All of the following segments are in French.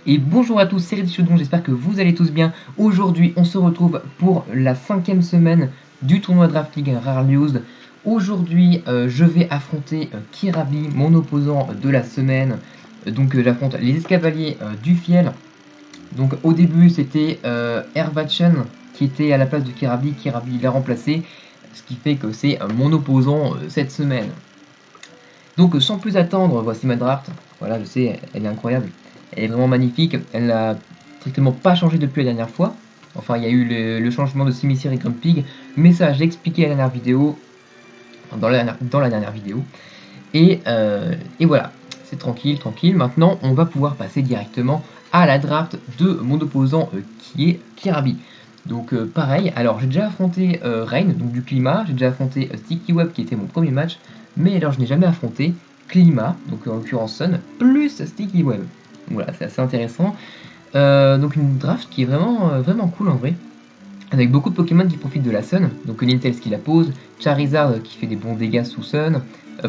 Et bonjour à tous, c'est Reddichodon, j'espère que vous allez tous bien. Aujourd'hui, on se retrouve pour la 5e semaine du tournoi Draft League Rare News. Aujourd'hui, je vais affronter Kirabi, mon opposant de la semaine. J'affronte les escavaliers du Fiel. Donc au début, c'était Ervatchen qui était à la place de Kirabi. Kirabi l'a remplacé, ce qui fait que c'est mon opposant cette semaine. Donc sans plus attendre, voici ma draft. Voilà, je sais, elle est incroyable. Elle est vraiment magnifique. Elle n'a strictement pas changé depuis la dernière fois. Enfin, il y a eu le changement de Simisear et Grumpig. Mais ça, j'ai expliqué la dernière vidéo. Dans la dernière vidéo. Et voilà, c'est tranquille, tranquille. Maintenant, on va pouvoir passer directement à la draft de mon opposant qui est Kirabi. Donc pareil, alors j'ai déjà affronté Rain, donc du climat, j'ai déjà affronté Sticky Web qui était mon premier match, mais alors je n'ai jamais affronté climat, donc en l'occurrence Sun, plus Sticky Web. Voilà, c'est assez intéressant. Donc une draft qui est vraiment cool en vrai, avec beaucoup de Pokémon qui profitent de la Sun, donc Ninetales qui la pose, Charizard qui fait des bons dégâts sous Sun,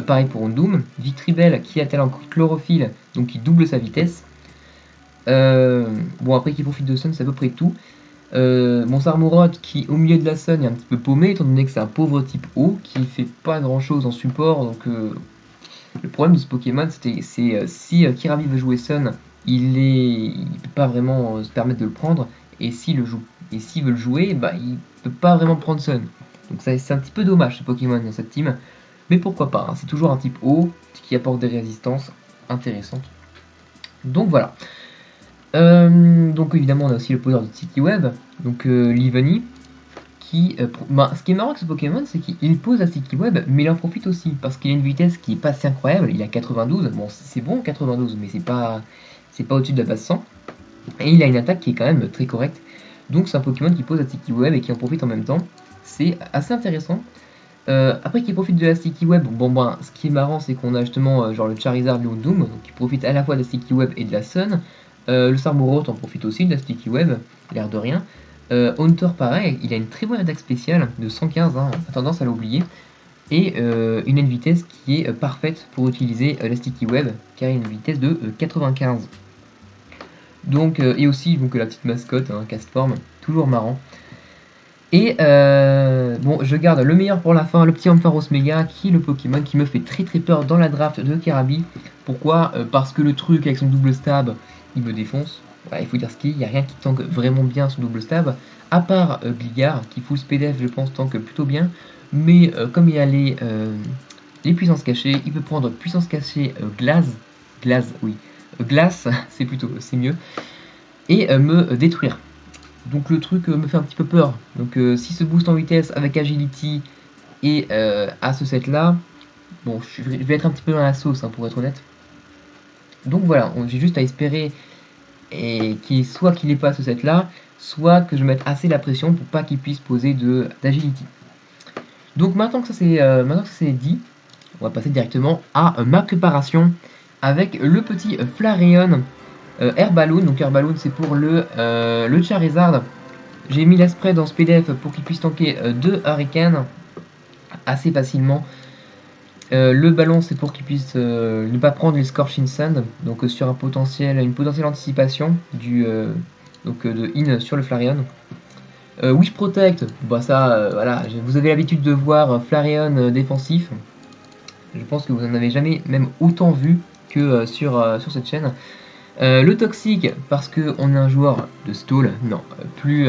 pareil pour Undoom, Victreebel qui a talent chlorophylle, donc qui double sa vitesse. Bon après qui profite de Sun, c'est à peu près tout. Mon Sarmorod qui au milieu de la Sun est un petit peu paumé étant donné que c'est un pauvre type eau qui fait pas grand chose en support. Donc le problème de ce Pokémon c'est si Kirabi veut jouer Sun, il peut pas vraiment se permettre de le prendre, et s'il veut le jouer, bah il peut pas vraiment prendre Sun. Donc ça c'est un petit peu dommage ce Pokémon dans cette team, mais pourquoi pas, hein, c'est toujours un type eau qui apporte des résistances intéressantes. Donc voilà. Donc évidemment on a aussi le pouvoir de Sticky Web, donc Liveni, qui... ce qui est marrant avec ce Pokémon, c'est qu'il pose à Sticky Web, mais il en profite aussi, parce qu'il a une vitesse qui est pas si incroyable, il a 92, bon c'est bon 92, mais c'est pas au-dessus de la base 100, et il a une attaque qui est quand même très correcte, donc c'est un Pokémon qui pose à Sticky Web et qui en profite en même temps, c'est assez intéressant. Après qu'il profite de la Sticky Web, ce qui est marrant c'est qu'on a justement genre le Charizard, le Undoom, donc qui profite à la fois de la Sticky Web et de la Sun. Le Sarmorot en profite aussi de la Sticky Web, l'air de rien. Haunter pareil, il a une très bonne attaque spéciale de 115, hein, on a tendance à l'oublier. Et une vitesse qui est parfaite pour utiliser la Sticky Web, car il a une vitesse de 95. Donc, et aussi donc, la petite mascotte, hein, Castform, toujours marrant. Et bon, je garde le meilleur pour la fin, le petit Ampharos Mega, qui est le Pokémon qui me fait très peur dans la draft de Kirabi. Pourquoi Parce que le truc avec son double stab, il me défonce. Voilà, il faut dire ce qu'il y a, il n'y a rien qui tank vraiment bien son double stab, à part Gligar, qui full SPDF, je pense, tank plutôt bien. Mais comme il y a les puissances cachées, il peut prendre puissance cachée glace, c'est mieux, et me détruire. Donc le truc me fait un petit peu peur. Donc si ce boost en vitesse avec agility et à ce set là, bon je vais être un petit peu dans la sauce, hein, pour être honnête. Donc voilà, j'ai juste à espérer soit qu'il n'ait pas ce set là, soit que je mette assez la pression pour pas qu'il puisse poser d'agility. Donc maintenant que ça c'est dit, on va passer directement à ma préparation avec le petit Flareon Air Balloon. Donc Air Balloon c'est pour le Charizard. J'ai mis la spread en SPDF pour qu'il puisse tanker 2 Hurricanes assez facilement. Le ballon c'est pour qu'il puisse ne pas prendre les Scorching Sand, donc sur une potentielle anticipation de in sur le Flareon. Wish Protect, bah ça voilà, vous avez l'habitude de voir Flareon défensif. Je pense que vous n'en avez jamais même autant vu que sur cette chaîne. Le toxique, parce qu'on est un joueur de stall, non, plus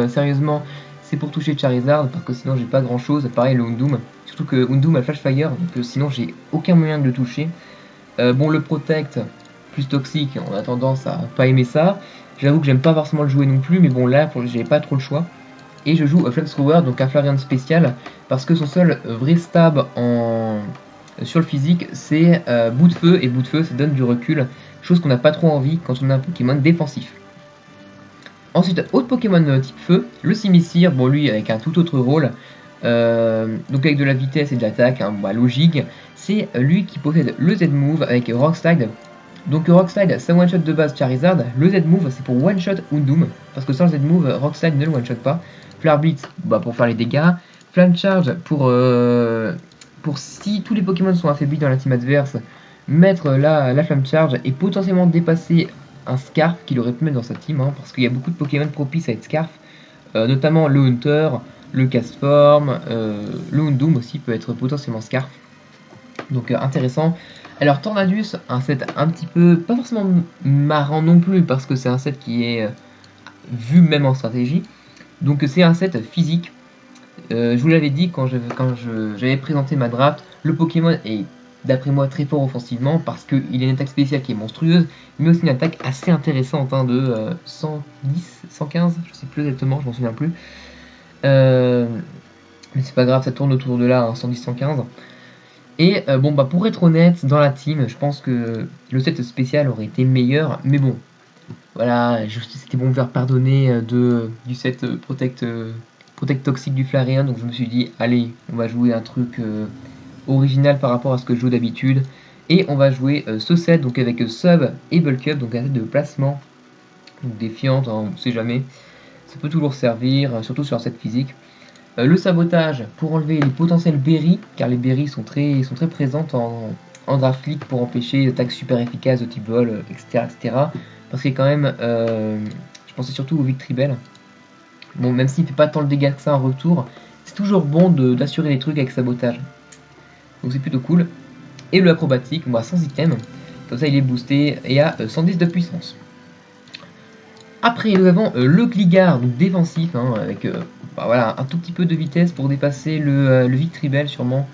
sérieusement, c'est pour toucher Charizard, parce que sinon j'ai pas grand chose, pareil le Undoom, surtout que Undoom a Flash Fire, donc sinon j'ai aucun moyen de le toucher. Bon, le Protect, plus toxique, on a tendance à pas aimer ça, j'avoue que j'aime pas forcément le jouer non plus, mais bon là, j'ai pas trop le choix. Et je joue Flamethrower, donc un Flareon spécial, parce que son seul vrai stab sur le physique, c'est bout de feu, et bout de feu ça donne du recul, chose qu'on n'a pas trop envie quand on a un Pokémon défensif. Ensuite, autre Pokémon type feu, le Simisear, bon lui avec un tout autre rôle, donc avec de la vitesse et de l'attaque, hein, logique, c'est lui qui possède le Z-Move avec Rock Slide. Donc Rock Slide c'est one shot de base Charizard, le Z-Move c'est pour one shot Undoom, parce que sans le Z-Move, Rock Slide ne le one shot pas. Flare Blitz pour faire les dégâts, Flame Charge pour si tous les Pokémon sont affaiblis dans la team adverse, mettre la Flame Charge et potentiellement dépasser un Scarf qu'il aurait pu mettre dans sa team, hein, parce qu'il y a beaucoup de Pokémon propices à être Scarf, notamment le Hunter, le Castform, le Houndoom aussi peut être potentiellement Scarf. Donc intéressant. Alors Tornadus, un set un petit peu, pas forcément marrant non plus, parce que c'est un set qui est vu même en stratégie. Donc c'est un set physique. Je vous l'avais dit quand j'avais présenté ma draft, le Pokémon est d'après moi très fort offensivement parce qu'il a une attaque spéciale qui est monstrueuse, mais aussi une attaque assez intéressante, hein, de 110, 115, je sais plus exactement, je m'en souviens plus. Mais c'est pas grave, ça tourne autour de là, hein, 110, 115. Et bon, bah pour être honnête, dans la team, je pense que le set spécial aurait été meilleur, mais bon, voilà, c'était bon de me faire pardonner du set Protect Toxic du Flareon, donc je me suis dit, allez, on va jouer un truc original par rapport à ce que je joue d'habitude, et on va jouer ce set donc avec Sub et Bulk Up, donc un set de placement, donc défiante, hein, on sait jamais, ça peut toujours servir, surtout sur un set physique. Le sabotage pour enlever les potentiels berries, car les berries sont très présentes en draft league pour empêcher les attaques super efficaces de type vol, etc., etc. Parce que quand même, je pensais surtout au Victreebel. Bon, même s'il fait pas tant de dégâts que ça en retour, c'est toujours bon d'assurer les trucs avec sabotage. Donc c'est plutôt cool. Et le acrobatique, bah, sans item, comme ça il est boosté et à 110 de puissance. Après nous avons le Gligar, donc défensif, hein, avec bah, voilà, un tout petit peu de vitesse pour dépasser le Victreebel sûrement.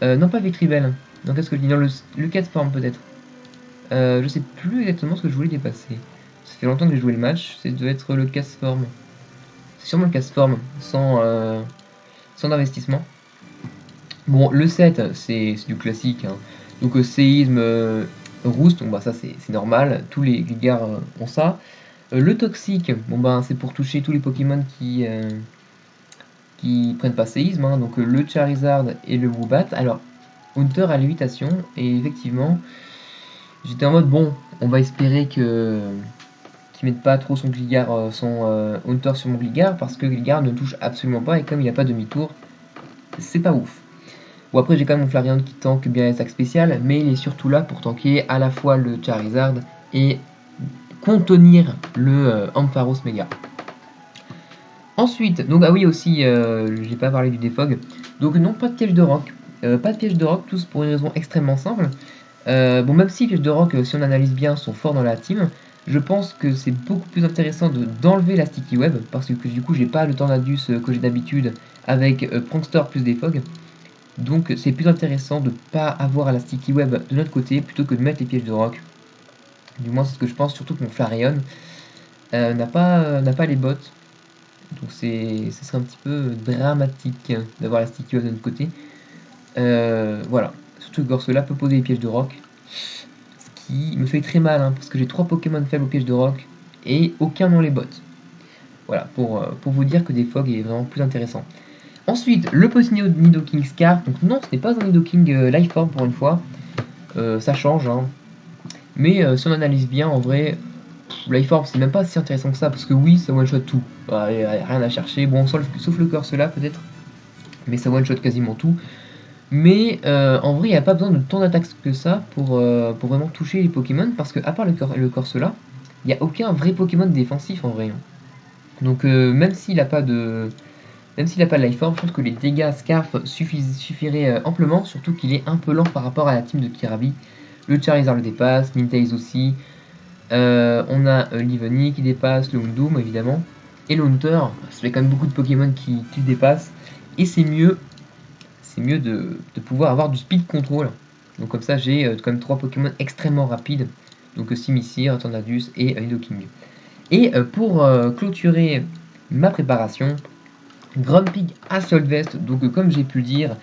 Non pas Victreebel, donc qu'est-ce que je dis, non, le Castform peut-être. Je sais plus exactement ce que je voulais dépasser. Ça fait longtemps que j'ai joué le match, ça doit être le Castform. C'est sûrement le Castform, sans investissement. Bon, le 7, c'est du classique, hein. Donc séisme, roost, donc bah, ça c'est normal, tous les Gligar ont ça. Le toxique, bon ben c'est pour toucher tous les Pokémon qui prennent pas séisme, hein, donc le Charizard et le Woobat. Alors, Hunter a lévitation, et effectivement, j'étais en mode bon, on va espérer qu'il mette pas trop son Gligar, son Hunter sur mon Gligar, parce que Gligar ne touche absolument pas, et comme il a pas demi-tour, c'est pas ouf. Bon, après j'ai quand même mon Flareon qui tank bien les attaques spéciales, mais il est surtout là pour tanker à la fois le Charizard et contenir le Ampharos Mega. Ensuite, donc ah oui aussi, j'ai pas parlé du Defog. Donc non, pas de piège de roc. Pas de piège de roc, tous pour une raison extrêmement simple. Bon, même si les pièges de roc, si on analyse bien, sont forts dans la team, je pense que c'est beaucoup plus intéressant d'enlever la Sticky Web, parce que du coup j'ai pas le Tornadus que j'ai d'habitude avec Prankster plus Defog. Donc c'est plus intéressant de pas avoir la Sticky Web de notre côté plutôt que de mettre les pièges de roc. Du moins c'est ce que je pense, surtout que mon Flareon n'a pas les bottes. Donc ce serait un petit peu dramatique d'avoir la Sticky Web de notre côté. Voilà, surtout que Gorsela peut poser des pièges de roc. Ce qui me fait très mal, hein, parce que j'ai 3 Pokémon faibles aux pièges de roc et aucun n'ont les bottes. Voilà, pour vous dire que Defog est vraiment plus intéressant. Ensuite, le petit Nidoking Scarf. Donc non, ce n'est pas un Nidoking Lifeform pour une fois. Ça change, hein. Mais si on analyse bien, en vrai, Lifeform c'est même pas si intéressant que ça, parce que oui, ça one-shot tout. Bah, y a rien à chercher. Bon, sauf le Corsola peut-être, mais ça one-shot quasiment tout. Mais en vrai, il n'y a pas besoin de tant d'attaques que ça pour vraiment toucher les Pokémon, parce que à part le Corsola, il n'y a aucun vrai Pokémon défensif en vrai. Donc même s'il n'a pas de Lifeform, je pense que les dégâts Scarf suffiraient amplement, surtout qu'il est un peu lent par rapport à la team de Kirabi. Le Charizard le dépasse, Ninetales aussi. On a Liveni qui dépasse, le Houndoom évidemment. Et le Hunter, ça fait quand même beaucoup de Pokémon qui le dépassent. Et c'est mieux de pouvoir avoir du speed control. Donc comme ça j'ai quand même 3 Pokémon extrêmement rapides. Donc Simisear, Tornadus et Nidoking. Et pour clôturer ma préparation, Grumpig Assault Vest. Donc comme j'ai pu le dire,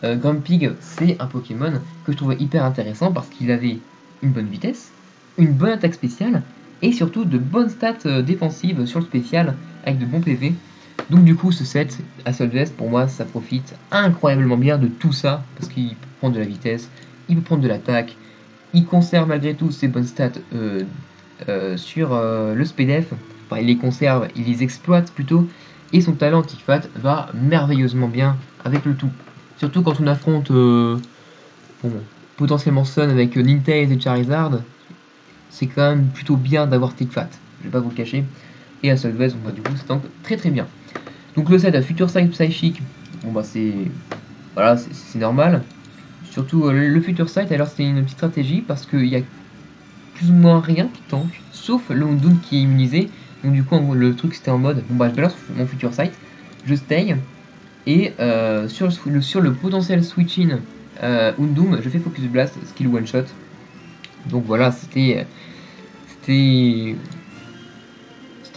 Grumpig c'est un Pokémon que je trouvais hyper intéressant parce qu'il avait une bonne vitesse, une bonne attaque spéciale et surtout de bonnes stats défensives sur le spécial avec de bons PV. Donc du coup ce set Assault Vest pour moi ça profite incroyablement bien de tout ça parce qu'il peut prendre de la vitesse, il peut prendre de l'attaque, il conserve malgré tout ses bonnes stats sur le SPDF, enfin il les conserve, il les exploite plutôt, et son talent Anti-Fat va merveilleusement bien avec le tout. Surtout quand on affronte potentiellement Sun avec Ninetales et Charizard, c'est quand même plutôt bien d'avoir Take Fat, je vais pas vous le cacher. Et Assault Vest, du coup c'est donc très très bien. Donc le set à Future Sight Psychic, bon bah c'est voilà, c'est normal. Surtout le Future Sight, alors c'est une petite stratégie parce qu'il y a plus ou moins rien qui tank, sauf le Houndoom qui est immunisé. Donc du coup le truc c'était en mode, bon bah je balance mon Future Sight, je stay, et sur le potentiel switch-in Houndoom, je fais Focus Blast, skill one shot. Donc voilà, c'était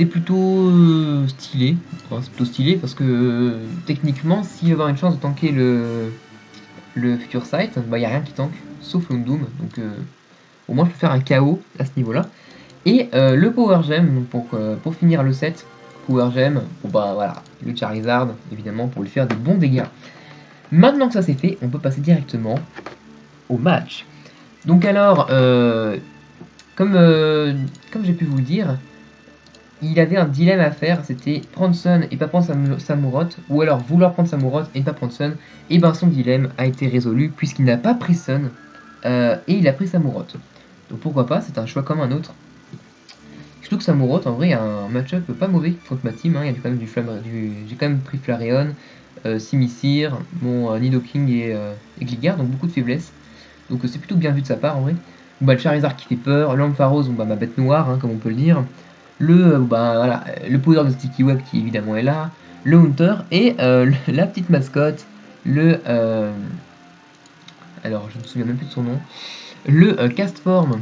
plutôt stylé. Enfin, c'est plutôt stylé parce que techniquement, s'il va avoir une chance de tanker le Future Sight, bah il n'y a rien qui tank, sauf le Houndoom. Donc au moins je peux faire un KO à ce niveau-là. Et le Power Gem, donc pour finir le set, Power Gem, bon bah voilà, le Charizard, évidemment, pour lui faire de bons dégâts. Maintenant que ça c'est fait, on peut passer directement au match. Donc alors, comme j'ai pu vous le dire, il avait un dilemme à faire, c'était prendre Sun et pas prendre Samurott, ou alors vouloir prendre Samurott et ne pas prendre Sun. Et ben son dilemme a été résolu puisqu'il n'a pas pris Sun et il a pris Samurott. Donc pourquoi pas, c'est un choix comme un autre. Surtout que Samurott en vrai a un match-up pas mauvais contre ma team, hein. Il y a quand même j'ai quand même pris Flareon, Simisear, mon Nidoking et Gligar, donc beaucoup de faiblesses. Donc c'est plutôt bien vu de sa part en vrai. Bah, le Charizard qui fait peur, l'Ampharos, bah, ma bête noire, hein, comme on peut le dire. Voilà, le Powder de Sticky Web qui évidemment est là. Le Hunter et la petite mascotte, alors je me souviens même plus de son nom. Le Castform, je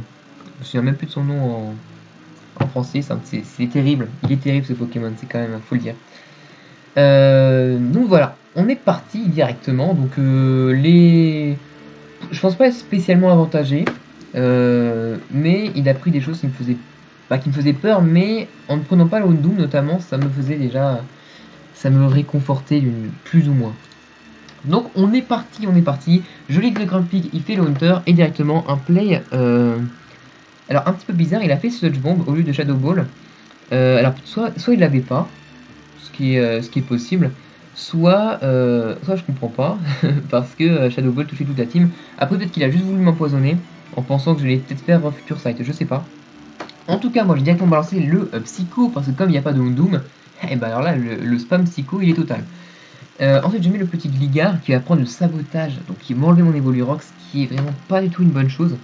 me souviens même plus de son nom en français, c'est terrible. Il est terrible ce Pokémon, c'est quand même, faut le dire. Donc voilà, on est parti directement. Donc je pense pas être spécialement avantagé, mais il a pris des choses qui me faisaient peur, mais en ne prenant pas le Houndoom notamment, ça me faisait déjà, ça me réconfortait plus ou moins. Donc on est parti. Je lis le Grumpig, il fait le Hunter et directement un play. Alors un petit peu bizarre, il a fait Sludge Bomb au lieu de Shadow Ball. Alors soit il l'avait pas, ce qui est possible, soit je comprends pas, parce que Shadow Ball touchait toute la team. Après peut-être qu'il a juste voulu m'empoisonner, en pensant que je l'ai peut-être faire Future Sight, je sais pas. En tout cas, moi j'ai directement balancé le Psycho, parce que comme il n'y a pas de Houndoom, et ben alors là le spam Psycho il est total. Ensuite je mets le petit Gligar qui va prendre le sabotage, donc qui m'enlever mon Evolurox, ce qui est vraiment pas du tout une bonne chose.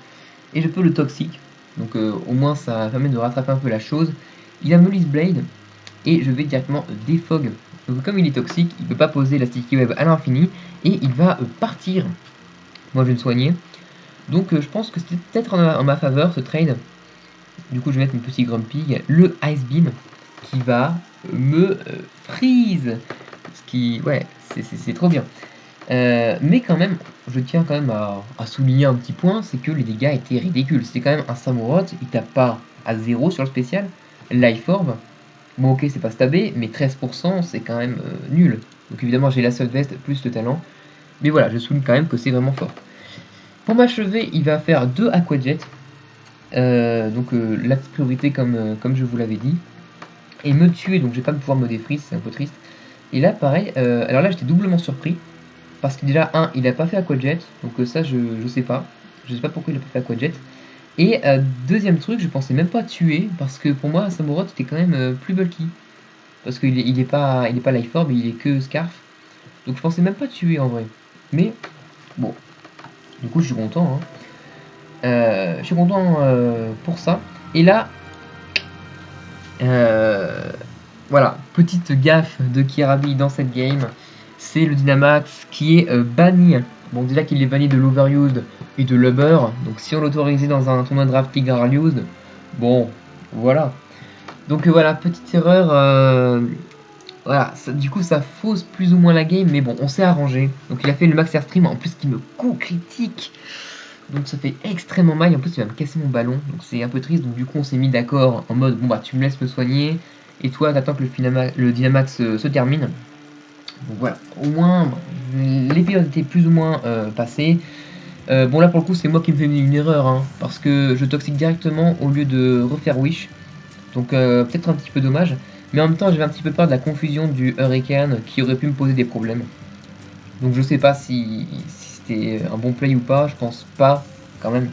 Et je peux le Toxic, donc au moins ça permet de rattraper un peu la chose. Il a Molly's Blade, et je vais directement défog. Donc comme il est toxique, il ne peut pas poser la Sticky Web à l'infini, et il va partir. Moi je vais me soigner. Donc je pense que c'était peut-être en ma faveur ce trade. Du coup je vais mettre mon petit Grumpig, le Ice Beam, qui va me freeze. Ce qui, ouais, c'est trop bien. Mais quand même, je tiens quand même à souligner un petit point, c'est que les dégâts étaient ridicules. C'était quand même un Samurott, il tape pas à 0 sur le spécial. Life Orb, bon ok c'est pas stabé, mais 13% c'est quand même nul. Donc évidemment j'ai la seule veste plus le talent. Mais voilà, je souligne quand même que c'est vraiment fort. Pour m'achever, il va faire 2 Aqua Jet. Donc la petite priorité comme je vous l'avais dit. Et me tuer, donc je vais pas pouvoir me défrise, c'est un peu triste. Et là pareil, alors là j'étais doublement surpris. Parce que déjà, il a pas fait Aqua Jet, donc ça je sais pas. Je sais pas pourquoi il a pas fait Aqua Jet. Et deuxième truc, je pensais même pas tuer, parce que pour moi Samurott était quand même plus bulky. Parce qu'il est pas Life Orb, il est que Scarf. Donc je pensais même pas tuer en vrai. Mais bon, du coup je suis content. Hein. Je suis content pour ça. Et là, voilà, petite gaffe de Kirabi dans cette game. C'est le Dynamax qui est banni. Bon, déjà qu'il est banni de l'Overused et de l'Uber. Donc si on l'autorisait dans un tournoi de draft League Used, bon, voilà. Donc voilà, petite erreur. Voilà, du coup ça fausse plus ou moins la game, mais bon, on s'est arrangé. Donc il a fait le max airstream, en plus qui me critique. Donc ça fait extrêmement mal, et en plus il va me casser mon ballon, donc c'est un peu triste. Donc du coup on s'est mis d'accord en mode, bon bah tu me laisses me soigner, et toi t'attends que le Dynamax se termine. Donc voilà, au moins les périodes étaient plus ou moins passées. Bon là pour le coup c'est moi qui me fais une erreur, hein, parce que je toxique directement au lieu de refaire Wish. Donc peut-être un petit peu dommage. Mais en même temps, j'avais un petit peu peur de la confusion du Hurricane qui aurait pu me poser des problèmes. Donc je sais pas si c'était un bon play ou pas, je pense pas quand même.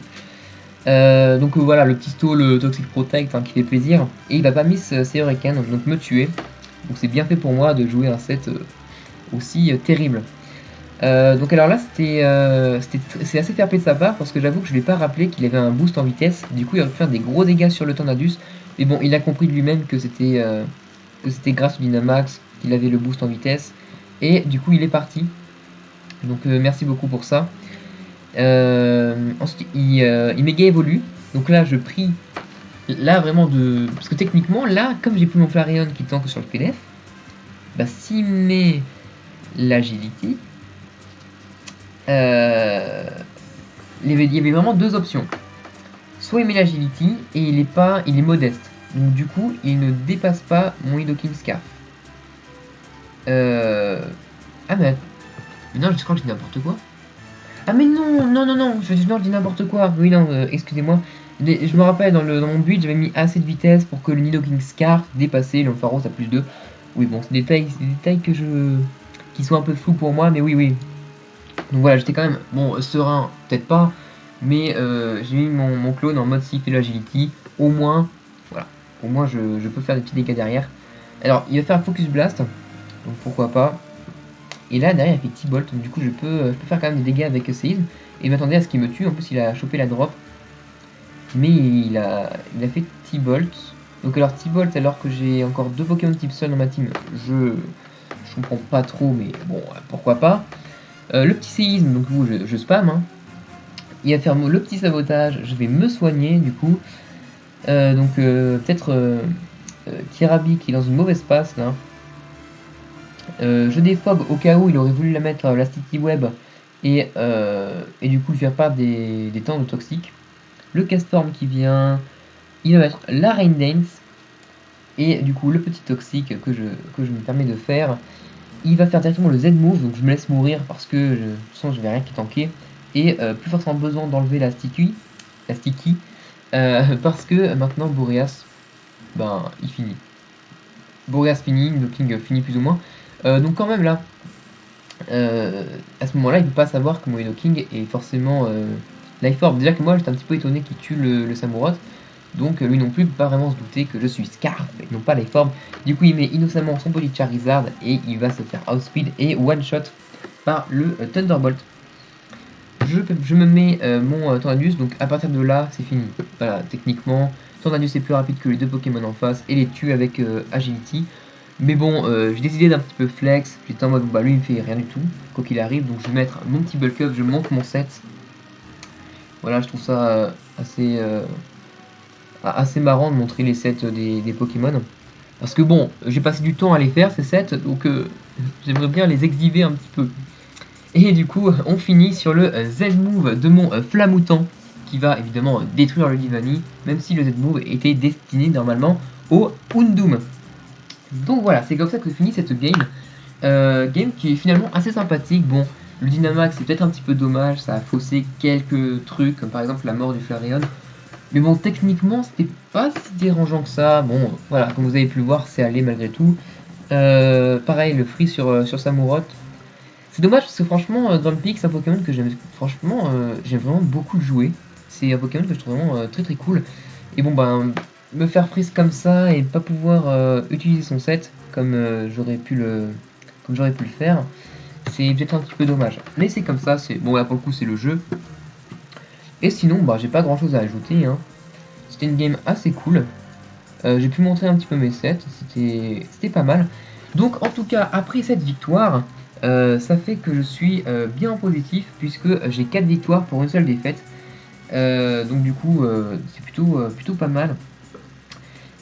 Donc voilà, le petit stall Toxic Protect qui fait plaisir. Et il va pas miss ses Hurricanes, donc me tuer. Donc c'est bien fait pour moi de jouer un set aussi terrible. Donc alors là c'est assez fair play de sa part parce que j'avoue que je ne l'ai pas rappelé qu'il avait un boost en vitesse. Du coup il aurait pu faire des gros dégâts sur le Tornadus. Mais bon, il a compris de lui-même que c'était grâce au Dynamax qu'il avait le boost en vitesse. Et du coup il est parti. Donc merci beaucoup pour ça. Ensuite il méga évolue. Donc là je prie là vraiment de... Parce que techniquement là comme j'ai plus mon Flareon qui tank sur le PDF, bah s'il met l'agility, il y avait vraiment deux options. Soit il met l'agility et il est modeste. Donc du coup il ne dépasse pas mon Nidoking Scarf. Ah mais non, je crois que je dis n'importe quoi. Ah mais non, je dis n'importe quoi. Oui non, excusez-moi. Je me rappelle dans mon build j'avais mis assez de vitesse pour que le Nidoking Scarf dépassait l'Ampharos à plus 2. Oui bon, c'est des détails qui sont un peu flous pour moi, mais oui. Donc voilà, j'étais quand même, bon, serein, peut-être pas, mais j'ai mis mon clone en mode Sift et l'agility, au moins, voilà, au moins je peux faire des petits dégâts derrière. Alors, il va faire un Focus Blast, donc pourquoi pas. Et là, derrière, il fait T-Bolt, donc du coup, je peux faire quand même des dégâts avec Séisme, et m'attendais à ce qu'il me tue. En plus, il a chopé la drop, mais il a fait T-Bolt. Donc alors, T-Bolt, alors que j'ai encore 2 Pokémon type Sol dans ma team, je comprends pas trop, mais bon, pourquoi pas. Le petit séisme, donc je spam. Hein. Il va faire le petit sabotage, je vais me soigner du coup. Donc peut-être Kirabi qui est dans une mauvaise passe là. Je défog au cas où il aurait voulu la mettre la Sticky Web et du coup lui faire part des temps de toxique. Le Castorm qui vient, il va mettre la Rain Dance et du coup le petit toxique que je me permets de faire. Il va faire directement le Z-Move, donc je me laisse mourir parce que de toute façon je vais rien qui tanker. Et plus forcément besoin d'enlever la Sticky, parce que maintenant Boreas, ben il finit. Boreas finit, Nidoking finit plus ou moins. Donc quand même là, à ce moment-là, il ne peut pas savoir que mon Nidoking est forcément Life Orb. Déjà que moi j'étais un petit peu étonné qu'il tue le Samurott. Donc lui non plus ne peut pas vraiment se douter que je suis Scarf et non pas les formes. Du coup il met innocemment son body Charizard et il va se faire outspeed et one shot par le Thunderbolt. Je me mets mon Tornadus, donc à partir de là c'est fini. Voilà, techniquement Tornadus est plus rapide que les deux Pokémon en face et les tue avec Agility. Mais bon, j'ai décidé d'un petit peu flex, j'étais en mode bah lui il me fait rien du tout, quoi qu'il arrive, donc je vais mettre mon petit bulk up, je monte mon set. Voilà, je trouve ça assez marrant de montrer les sets des Pokémon. Parce que bon, j'ai passé du temps à les faire ces sets, donc j'aimerais bien les exhiber un petit peu. Et du coup, on finit sur le Z-Move de mon Flamoutant, qui va évidemment détruire le Divani, même si le Z-Move était destiné normalement au Undum. Donc voilà, c'est comme ça que finit cette game. Game qui est finalement assez sympathique. Bon, le Dynamax c'est peut-être un petit peu dommage, ça a faussé quelques trucs, comme par exemple la mort du Flareon. Mais bon, techniquement, c'était pas si dérangeant que ça. Bon, voilà, comme vous avez pu le voir, c'est allé malgré tout. Pareil, le free sur Samurott. C'est dommage parce que franchement, Grumpig, c'est un Pokémon que j'aime vraiment beaucoup jouer. C'est un Pokémon que je trouve vraiment très très cool. Et bon, ben, me faire freeze comme ça et pas pouvoir utiliser son set comme j'aurais pu le faire, c'est peut-être un petit peu dommage. Mais c'est comme ça, bon là pour le coup c'est le jeu. Et sinon, bah, j'ai pas grand chose à ajouter. Hein. C'était une game assez cool. J'ai pu montrer un petit peu mes sets. C'était pas mal. Donc, en tout cas, après cette victoire, ça fait que je suis bien en positif puisque j'ai 4 victoires pour une seule défaite. Donc, du coup, c'est plutôt pas mal.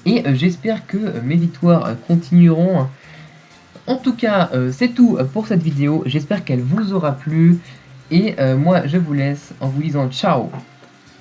Et j'espère que mes victoires continueront. En tout cas, c'est tout pour cette vidéo. J'espère qu'elle vous aura plu. Et moi, je vous laisse en vous disant ciao.